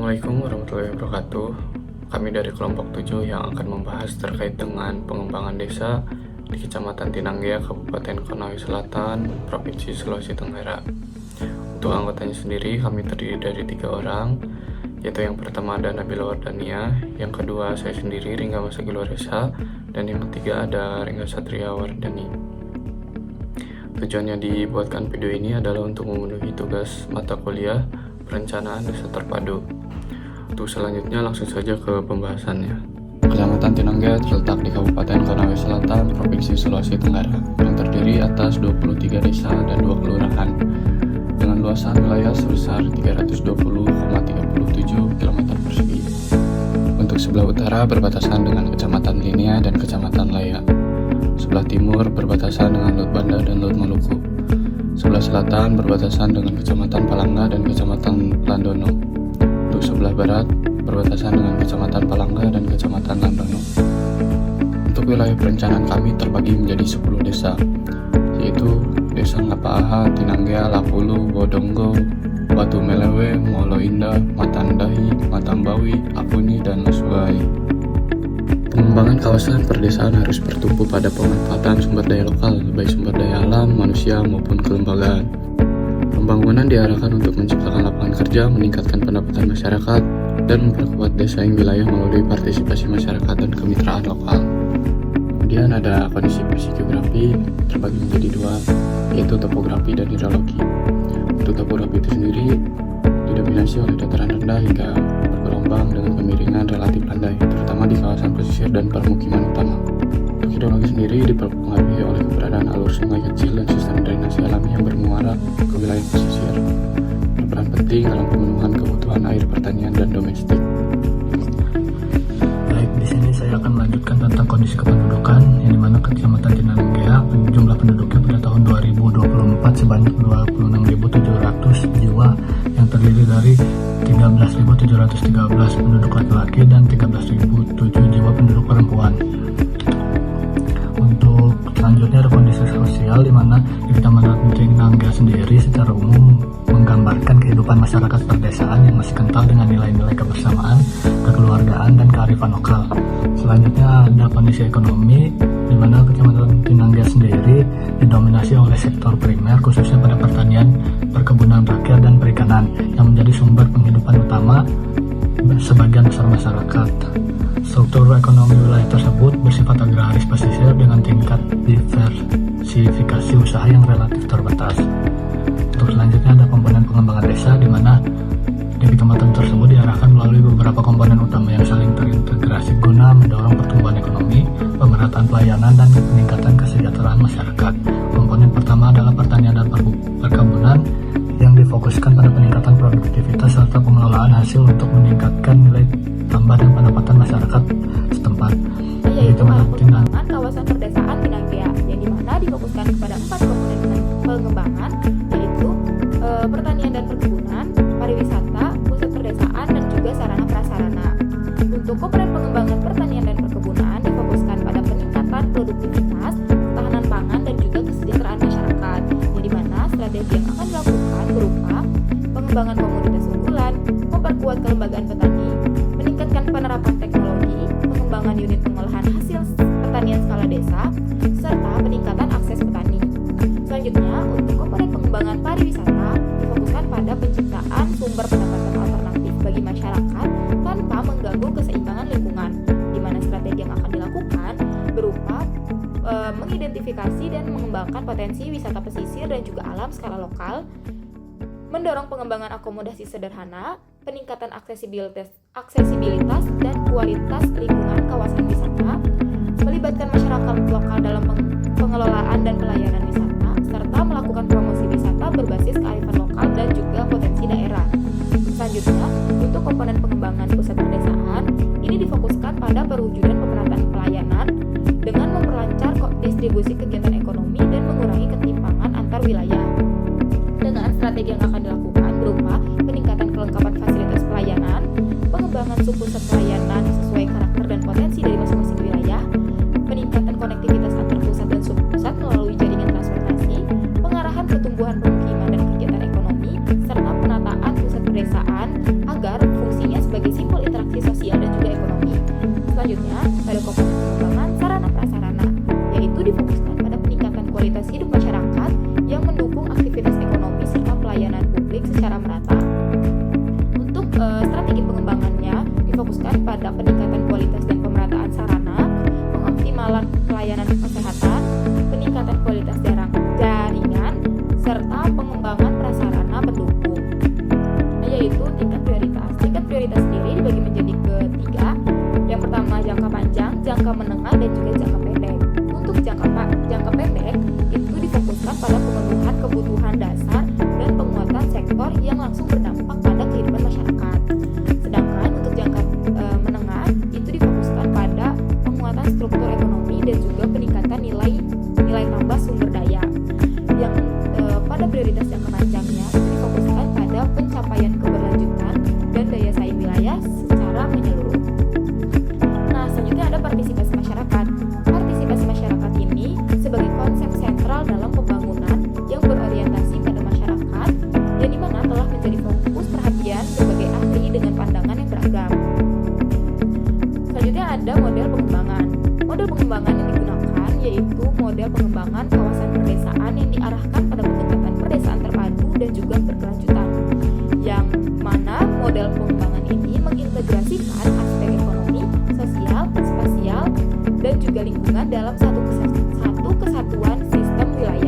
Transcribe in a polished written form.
Assalamualaikum warahmatullahi wabarakatuh. Kami dari kelompok 7 yang akan membahas terkait dengan pengembangan desa di Kecamatan Tinanggea, Kabupaten Konawe Selatan, Provinsi Sulawesi Tenggara. Untuk anggotanya sendiri kami terdiri dari 3 orang, yaitu yang pertama ada Nabila Wardania, yang kedua saya sendiri Ringga Masagilo Resa, dan yang ketiga ada Ringga Satria Wardani. Tujuannya dibuatkan video ini adalah untuk memenuhi tugas mata kuliah Perencanaan Desa Terpadu. Untuk selanjutnya langsung saja ke pembahasannya. Kecamatan Tinanggea terletak di Kabupaten Konawe Selatan, Provinsi Sulawesi Tenggara, yang terdiri atas 23 desa dan 2 kelurahan, dengan luasan wilayah sebesar 320,37 km persegi. Untuk sebelah utara berbatasan dengan Kecamatan Linia dan Kecamatan Laya. Sebelah timur berbatasan dengan Laut Banda dan Laut Maluku. Sebelah selatan berbatasan dengan Kecamatan Palangga dan Kecamatan Landono. Untuk sebelah barat berbatasan dengan Kecamatan Palangga dan Kecamatan Landono. Untuk wilayah perencanaan kami terbagi menjadi 10 desa, yaitu Desa Ngapaaha, Tinanggea, Lapulu, Bodonggo, Batu Melewe, Molo Indah, Matandahi, Matambawi, Apuni, dan Lasuai. Pengembangan kawasan perdesaan harus bertumpu pada pemanfaatan sumber daya lokal, baik sumber daya alam, manusia, maupun kelembagaan. Pembangunan diarahkan untuk menciptakan lapangan kerja, meningkatkan pendapatan masyarakat, dan memperkuat desa yang wilayah melalui partisipasi masyarakat dan kemitraan lokal. Kemudian ada kondisi fisiografi terbagi menjadi 2, yaitu topografi dan hidrologi. Untuk topografi itu sendiri didominasi oleh dataran rendah hingga bergelombang dengan kemiringan relatif landai, terutama di kawasan pesisir dan permukiman utama. Untuk hidrologi sendiri dipengaruhi oleh keberadaan alur sungai kecil dan sistem drainase alami yang bermuara ke wilayah pesisir, berperan penting dalam pemenuhan kebutuhan air pertanian dan domestik. Baik, di sini saya akan melanjutkan tentang kondisi kependudukan, yang dimana Kecamatan Tinanggea jumlah penduduknya pada tahun 2024 sebanyak 26.700 jiwa, yang terdiri dari 13.713 penduduk laki-laki dan 13.007 jiwa penduduk perempuan. Untuk selanjutnya ada kondisi sosial, di mana di Kecamatan Tinanggea sendiri secara umum menggambarkan kehidupan masyarakat perdesaan yang masih kental dengan nilai-nilai kebersamaan, kekeluargaan, dan kearifan lokal. Selanjutnya ada kondisi ekonomi, di mana Kecamatan Tinanggea sendiri didominasi oleh sektor primer, khususnya pada pertanian, perkebunan rakyat, dan perikanan, yang menjadi sumber penghidupan utama sebagian besar masyarakat. Struktur ekonomi wilayah tersebut bersifat agraris pesisir dengan tingkat diversifikasi usaha yang relatif terbatas. Untuk selanjutnya ada komponen pengembangan desa, di mana di kecamatan tersebut diarahkan melalui beberapa komponen utama yang saling terintegrasi guna mendorong pertumbuhan ekonomi, pemerataan pelayanan, dan peningkatan kesejahteraan masyarakat. Komponen pertama adalah pertanian dan perkebunan, yang difokuskan pada peningkatan produktivitas serta pengelolaan hasil untuk meningkatkan nilai tambah dan pendapatan masyarakat setempat. Yaitu pengembangan kawasan perdesaan Tinanggea, yang dimana difokuskan kepada 4 komponen pengembangan, yaitu pertanian dan perkebunan, pariwisata, pusat perdesaan, dan juga sarana prasarana. Untuk komponen pengembangan pertanian dan perkebunan difokuskan pada peningkatan produktivitas, ketahanan pangan, dan juga kesejahteraan masyarakat, yang dimana strategi yang akan dilakukan berupa pengembangan komoditas unggulan, memperkuat kelembagaan petani, meningkatkan penerapan teknologi, pengembangan unit pengolahan hasil pertanian skala desa, serta peningkatan akses petani. Selanjutnya, untuk komponen pengembangan pariwisata difokuskan pada penciptaan sumber pendapatan alternatif bagi masyarakat tanpa mengganggu keseimbangan lingkungan, di mana strategi yang akan dilakukan berupa mengidentifikasi dan mengembangkan potensi wisata pesisir dan juga alam skala lokal, mendorong pengembangan akomodasi sederhana, peningkatan aksesibilitas dan kualitas lingkungan kawasan wisata, melibatkan masyarakat lokal dalam pengelolaan dan pelayanan wisata, serta melakukan promosi wisata berbasis kearifan lokal dan juga potensi daerah. Selanjutnya, untuk komponen pengembangan pusat perdesaan, ini difokuskan pada perwujudan pemerataan pelayanan dengan memperlancar distribusi kegiatan ekonomi dan mengurangi ketimpangan antar wilayah. Dengan strategi yang akan dilakukan berupa peningkatan kelengkapan fasilitas pelayanan, pengembangan subpusat pelayanan sesuai karakter dan potensi dari masing-masing wilayah, peningkatan konektivitas antar pusat dan subpusat melalui jaringan transportasi, pengarahan pertumbuhan pemukiman dan kegiatan ekonomi, serta penataan pusat pedesaan agar fungsinya nilai tambah sumber daya yang pada prioritas jangka panjangnya itu difokuskan pada pencapaian keberlanjutan dan daya saing wilayah secara menyeluruh. Nah, selanjutnya ada partisipasi masyarakat. Partisipasi masyarakat ini sebagai konsep sentral dalam pembangunan yang berorientasi pada masyarakat, yang dimana telah menjadi fokus perhatian berbagai ahli dengan pandangan yang beragam. Selanjutnya ada model pengembangan. Model pengembangan yang digunakan yaitu model pengembangan kawasan perdesaan yang diarahkan pada pendekatan perdesaan terpadu dan juga berkelanjutan, yang mana model pengembangan ini mengintegrasikan aspek ekonomi, sosial, spasial, dan juga lingkungan dalam satu kesatuan sistem wilayah.